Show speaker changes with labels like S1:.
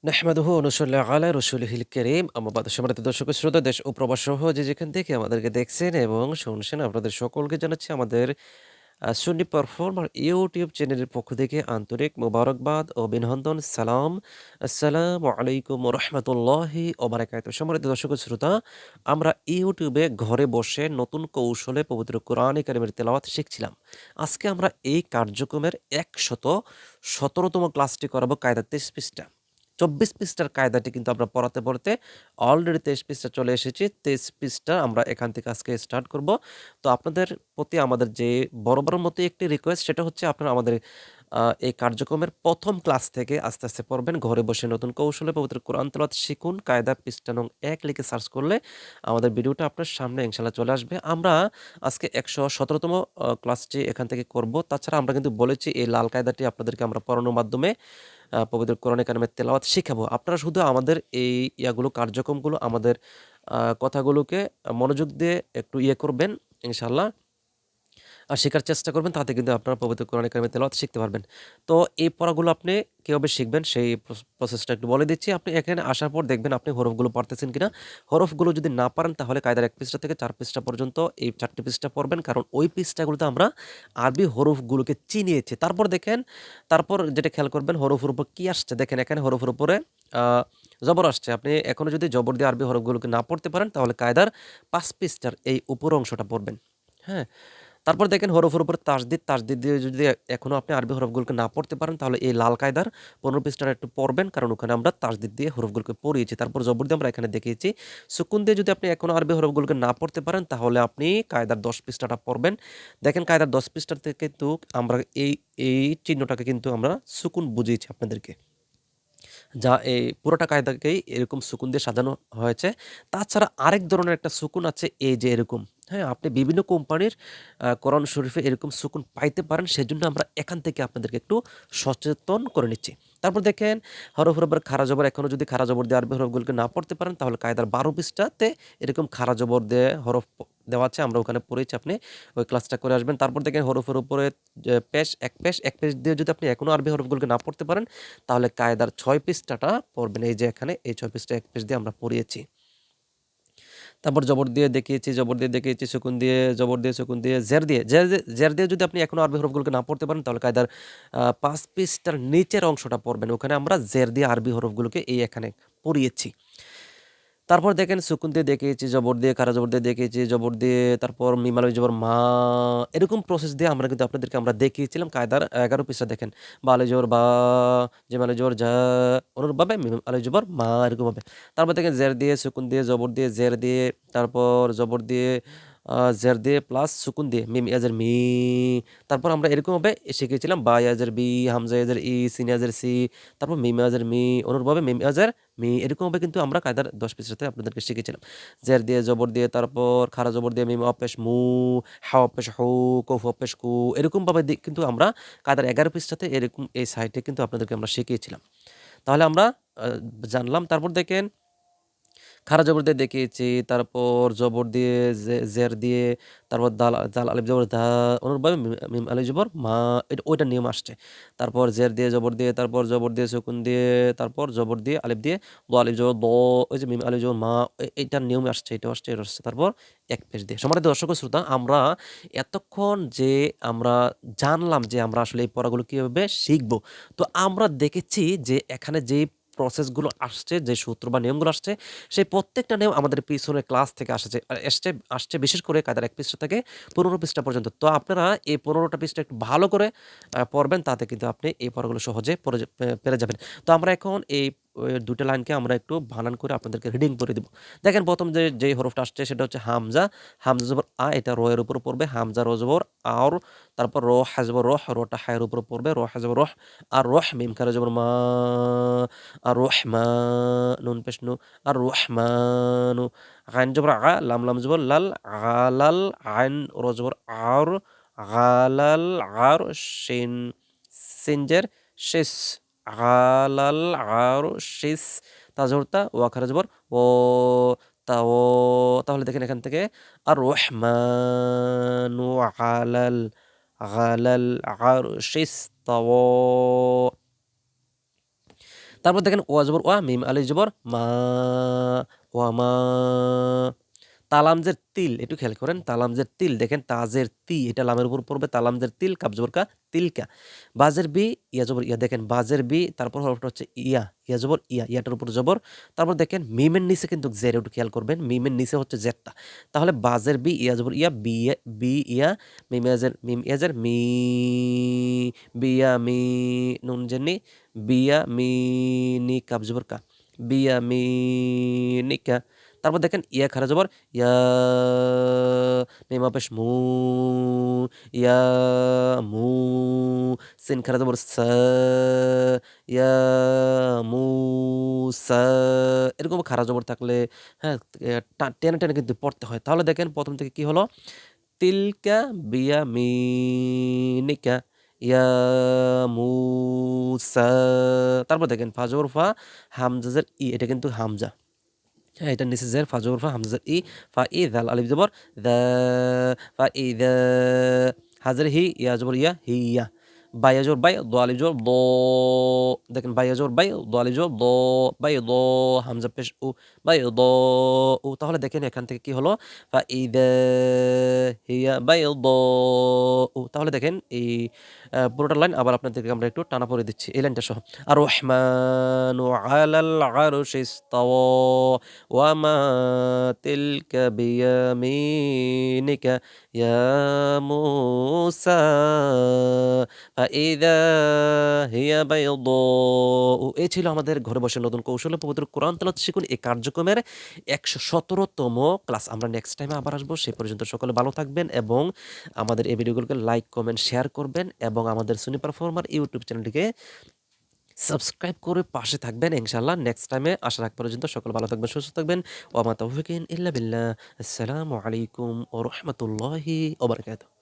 S1: নাহমাদুহু ওয়া নুসাল্লি আলা রাসূলিহিল কারীম। আম্মা বাদ। সম্মানিত দর্শক ও শ্রোতা, দেশ ও প্রবাস সহ যে যেখান থেকে আমাদেরকে দেখছেন এবং শুনছেন, আপনাদের সকলকে জানাচ্ছি আমাদের সুন্নি পারফর্মার ইউটিউব চ্যানেলের পক্ষ থেকে আন্তরিক মোবারকবাদ ও অভিনন্দন। সালাম। আসসালামু আলাইকুম ওয়া রাহমাতুল্লাহি ওয়া বারাকাতুহু। সম্মানিত দর্শক ও শ্রোতা, আমরা ইউটিউবে ঘরে বসে নতুন কৌশলে পবিত্র কোরআনে কারিমের তেলাওয়াত শিখছিলাম। আজকে আমরা এই কার্যক্রমের ১১৭তম ক্লাসটি করাবো, কায়দা ২৩ পৃষ্ঠা। ২৪ পৃষ্ঠার কায়দাটি কিন্তু আমরা পড়াতে অলরেডি ২৩ পৃষ্ঠা চলে এসেছি। ২৩ পৃষ্ঠা আমরা এখান থেকে আজকে স্টার্ট করব। তো আপনাদের প্রতি আমাদের যে বরাবরের মতোই একটি রিকোয়েস্ট, সেটা হচ্ছে আপনারা আমাদের এই কার্যক্রমের ১ম ক্লাস থেকে আস্তে, আস্তে পড়বেন। ঘরে বসে নতুন কৌশলে পবিত্র কোরআন তেলাওয়াত শিখুন। কায়দা পৃষ্ঠা নং ১ লিখে সার্চ করলে আমাদের ভিডিওটা আপনার সামনে ইনশাআল্লাহ চলে আসবে। আমরা আজকে ১১৭তম ক্লাসটি এখান থেকে করব। তাছাড়া আমরা কিন্তু বলেছি এই লাল কায়দাটি আপনাদেরকে আমরা পড়ানোর মাধ্যমে পবিত্র কোরআনে কারিমের তেলাওয়াত শিখাবো। আপনারা শুধু আমাদের এই কার্যক্রমগুলো, আমাদের কথাগুলোকে মনোযোগ দিয়ে একটু করবেন ইনশাআল্লাহ। শেখার চেষ্টা করবেন, তাতে কিন্তু আপনারা পবিত্র কোরআনে কারিমের তেলাওয়াত শিখতে পারবেন। তো এই পড়াগুলো আপনি কিভাবে শিখবেন সেই প্রসেসটা একটু বলে দিচ্ছি। আপনি এখানে আসার পর দেখবেন আপনি হরফগুলো পারতেছেন কিনা। হরফগুলো যদি না পারেন তাহলে কায়দার ১ পৃষ্ঠা থেকে ৪ পৃষ্ঠা পর্যন্ত এই ৪টি পৃষ্ঠা পড়বেন। কারণ ওই পৃষ্ঠাগুলোতে আমরা আরবি হরফগুলোকে চিনিয়েছি। তারপর দেখেন, তারপর যেটা খেয়াল করবেন, হরফের উপর কি আসছে দেখেন। এখানে হরফের উপরে আ জবর আসছে। আপনি এখনো যদি জবর দিয়ে আরবি হরফগুলোকে না পড়তে পারেন তাহলে কায়দার ৫ পৃষ্ঠার এই উপর অংশটা পড়বেন। হ্যাঁ? তারপর দেখেন হরফের উপরে তাসদিদ, তাসদিদ দিয়ে যদি এখনো আপনি আরবি হরফগুলোকে না পড়তে পারেন তাহলে এই লাল কায়দার ১৫ পৃষ্ঠাটা একটু পড়বেন, কারণ ওখানে আমরা তাসদিদ দিয়ে হরফগুলোকে পড়িয়েছি। তারপর জবর দিয়ে আমরা এখানে দেখিয়েছি। সুকুন দিয়ে যদি আপনি এখনো আরবি হরফগুলোকে না পড়তে পারেন তাহলে আপনি কায়দার ১০ পৃষ্ঠাটা পড়বেন। দেখেন কায়দার ১০ পৃষ্ঠাতে কিন্তু আমরা এই চিহ্নটাকে কিন্তু আমরা সুকুন বুঝিয়েছি আপনাদেরকে। যা এই পুরোটা কায়দাকেই এরকম সুকুন দিয়ে সাজানো হয়েছে। তাছাড়া আরেক ধরনের একটা সুকুন আছে, এই যে এরকম। হ্যাঁ? আপনি বিভিন্ন কোম্পানির কোরআন শরীফে এরকম সুকুন পাইতে পারেন। সেজন্য আমরা এখান থেকে আপনাদেরকে একটু সচেতন করে নিচ্ছি। তারপর দেখেন হরফের উপর খাড়া জবর, এখনো যদি খাড়া জবর দিয়ে আরবি হরফগুলোকে না পড়তে পারেন তাহলে কায়দার ১২ পৃষ্ঠাতে এরকম খাড়া জবর দিয়ে হরফ দেওয়া আছে। আমরা ওখানে পড়েছি, আপনি ওই ক্লাসটা করে আসবেন। তারপর দেখেন হরফের উপরে পেশ, এক পেশ দিয়ে যদি আপনি এখনো আরবি হরফগুলোকে না পড়তে পারেন তাহলে কায়দার ৬ পৃষ্ঠাটা পড়বেন। এই যে এখানে এই ৬ পৃষ্ঠা ১ পেজ দিয়ে আমরা পড়িয়েছি। তারপর জবর দিয়ে দেখিয়েছি, সুকুন দিয়ে, জবর দিয়ে, সুকুন দিয়ে, জের দিয়ে যদি আপনি এখনো আরবি হরফগুলোকে না পড়তে পারেন তাহলে কায়দার ৫ পৃষ্ঠার নিচের অংশটা পড়বেন। ওখানে আমরা জের দিয়ে আরবি হরফগুলোকে এই এখানে পড়িয়েছি। তারপর দেখেন সুকুন দিয়ে দেখিয়েছি, জবর দিয়ে, খাড়া জবর দিয়ে দেখিয়েছি, জবর দিয়ে, তারপর মিম আলিফ জবর মা, এরকম প্রসেস দিয়ে আমরা কিন্তু আপনাদেরকে আমরা দেখিয়েছিলাম। কায়দার ১১ পৃষ্ঠা দেখেন। বা আলিফ জবর বা, জিম আলিফ জবর যা, অনুরূপভাবে মিম আলিফ জবর মা, এরকমভাবে। তারপর দেখেন জের দিয়ে, সুকুন দিয়ে, জবর দিয়ে, জের দিয়ে, তারপর জবর দিয়ে, জের দিয়ে প্লাস সুকুন দিয়ে, মিম ইয়াজের মি। তারপর আমরা এরকমভাবে শিখিয়েছিলাম বা ইয়াজের বি, হামজা ইয়াজের ই, সিন ইয়াজের সি, তারপর মিম ইয়াজের মি, অনুরূপভাবে মিম ইয়াজের এরকমভাবে কিন্তু আমরা কায়দার ১০ পৃষ্ঠাতে আপনাদেরকে শিখেছিলাম। জের দিয়ে, জবর দিয়ে, তারপর খাড়া জবর দিয়ে, মিম অপেশ মু, হা অপেশ হু, কফ অপেশ কু, এরকমভাবে কিন্তু আমরা কায়দার ১১ পৃষ্ঠাতে এরকম এই সাইটে কিন্তু আপনাদেরকে আমরা শিখিয়েছিলাম। তাহলে আমরা আ জানলাম। তারপর দেখেন খাড়া জবর দিয়ে দেখিয়েছি, তারপর জবর দিয়ে, জের দিয়ে, তারপর জাল আলিফ জবর দা, অনুরূপভাবে মিম মিম আলিফ জবর মা, ওইটার নিয়ম আসছে। তারপর জের দিয়ে, জবর দিয়ে, তারপর জবর দিয়ে, সুকুন দিয়ে, তারপর জবর দিয়ে, আলিফ দিয়ে, দ আলিফ জবর দ, ওই যে মিম আলিফ জবর মা, এইটার নিয়ম আসছে, এটা আসছে, এটা আসছে। তারপর এক পেশ দিয়ে। সম্মানিত দর্শক ও শ্রোতা, আমরা এতক্ষণ যে আমরা জানলাম যে আমরা আসলে এই পড়াগুলো কিভাবে শিখব। তো আমরা দেখেছি যে এখানে যেই প্রসেসগুলো আসছে, যে সূত্র বা নিয়মগুলো আসছে, সেই প্রত্যেকটা নিয়ম আমাদের পিছনের ক্লাস থেকে আসছে বিশেষ করে কায়দার ১ পৃষ্ঠা থেকে ১৫ পৃষ্ঠা পর্যন্ত। তো আপনারা এই ১৫টা পৃষ্ঠা একটু ভালো করে পড়বেন, তাতে কিন্তু আপনি এই পড়াগুলো সহজে পেরে যাবেন। তো আমরা এখন এই ২ টা লাইনকে আমরা একটু বানান করে আপনাদেরকে রিডিং করে দিব। দেখেন ১ম যেই হরফটা আসছে সেটা হচ্ছে হামজা। হামজা জবর এটা র এর উপর পড়বে। হামজা র জবর আওর, তারপর র হা জবর রহ, রটা হা এর উপর পড়বে। র হা জবর রহ, আর রহ মিম খারা জবর মা, আর রহমা, নুন পেশ নু, আর রহমানু। আইন জবর লাম লাম জবর লাল, গালাল, আইন র জবর আর, গালাল আর, শিন সিনজের শেষ, গালাল আর শেষ, তা জবর তা, ওয়া খারা জবর ও, তা ও। তাহলে দেখেন এখান থেকে আর রহমানু গালাল, গালাল আর শেষ, তা তারপর দেখেন ওয়া জবর ওয়া, মিম আলিফ জবর মা, ওয়া মা। তালামজের তিল একটু খেয়াল করেন, তালামজের তিল দেখেন, তাজের তি এটা লামের উপর পড়বে, তালামজের তিল, কাব জবর কা, তিলকা। বাজের বি, ইয়া জবর ইয়া, দেখেন বাজের বি, তারপর হরফটা হচ্ছে ইয়া, ইয়া জবর ইয়া, ইয়াটার উপর জবর। তারপর দেখেন মিমের নিচে কিন্তু জের, একটু খেয়াল করবেন, মিমের নিচে হচ্ছে জেরটা। তাহলে বাজের বি, ইয়া জবর ইয়া, বি বি ইয়া, মিম ইয়াজের মি, বিয়া মি, নুন জেনি, বিয়া মি, নি কাব জবর কা, বিয়া মি নিকা। তারপর দেখেন ইয়া খারা জবর ইয়া, মিমা পেশ মু, ইয়া মু, সিন খারা জবর সা, ইয়া মুসা। এরকম খারা জবর থাকলে হ্যাঁ টেনে টেনে কিন্তু পড়তে হয়। তাহলে দেখেন প্রথম থেকে কি হলো, তিলকা বিয়ামিনিকা ইয়া মুসা। তারপর দেখেন ফা জবর ফা, হামজাজের ই, এটা কিন্তু হামজা, হ্যাঁ এটা নিচে জের, ফা জবর ফা, হামজাজের ই, ফা ই দাল আলিফ জবর দা, ফা ই দা। হাজের হি, ইয়া জবর ইয়া, হিয়া। বাই জবর বাই, দ আলিফ জবর দ, দেখেন বাই জবর বাই, দ আলিফ জবর দ, বাই দ, হামজা পেশ উ, বাই দ উ। তাহলে দেখেন এখান থেকে কি হলো, ফা ই দা হিয়া বাই দ উ। তাহলে দেখেন এই পুরোটা লাইন আবার আপনাদেরকে আমরা একটু টানা পড়ে দিচ্ছি এই লাইনটা সহ। আর রহমানু আলাল আরশি ইস্তাওয়া ওয়া মা তিলকা বিয়ামিনিকা ইয়া মূসা ফাইযা হিয়া বাইদাউ। এই ছিল আমাদের ঘরে বসে নতুন কৌশলে পবিত্র কোরআন তেলাওয়াত শিখুন এই কার্যক্রমের ১১৭তম ক্লাস। আমরা নেক্সট টাইমে আবার আসবো। সে পর্যন্ত সকলে ভালো থাকবেন এবং আমাদের এই ভিডিওগুলোকে লাইক, কমেন্ট, শেয়ার করবেন এবং আমাদের সুনি পারফর্মার ইউটিউব চ্যানেলটিকে সাবস্ক্রাইব করে পাশে থাকবেন ইনশাআল্লাহ। নেক্সট টাইমে আসার আগ পর্যন্ত সকলে ভালো থাকবেন, সুস্থ থাকবেন। ওয়া মা তাওফিকিন ইল্লা বিল্লাহ। আসসালামু আলাইকুম ওয়া রাহমাতুল্লাহি ওয়া বারাকাতুহু।